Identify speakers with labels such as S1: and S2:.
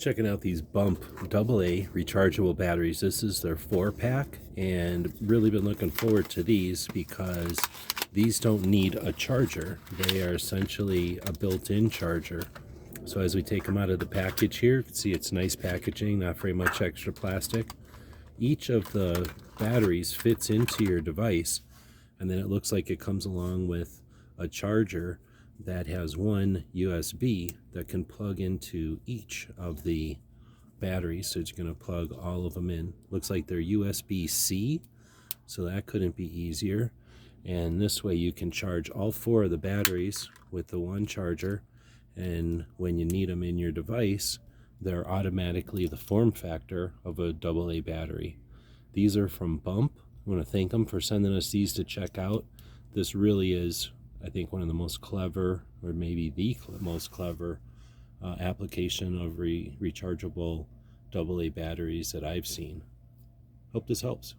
S1: Checking out these Bump AA rechargeable batteries. This is their 4-pack, and really been looking forward to these because these don't need a charger. They are essentially a built-in charger. So as we take them out of the package here, you can see it's nice packaging, not very much extra plastic. Each of the batteries fits into your device, and then it looks like it comes along with a charger that has one USB that can plug into each of the batteries. So you're going to plug all of them in. Looks like they're USB-C, so that couldn't be easier. And this way you can charge all 4 of the batteries with the one charger, and when you need them in your device, they're automatically the form factor of a AA battery. These are from Bump. I want to thank them for sending us these to check out. This really is, I think, one of the most clever, or maybe the most clever application of rechargeable AA batteries that I've seen. Hope this helps.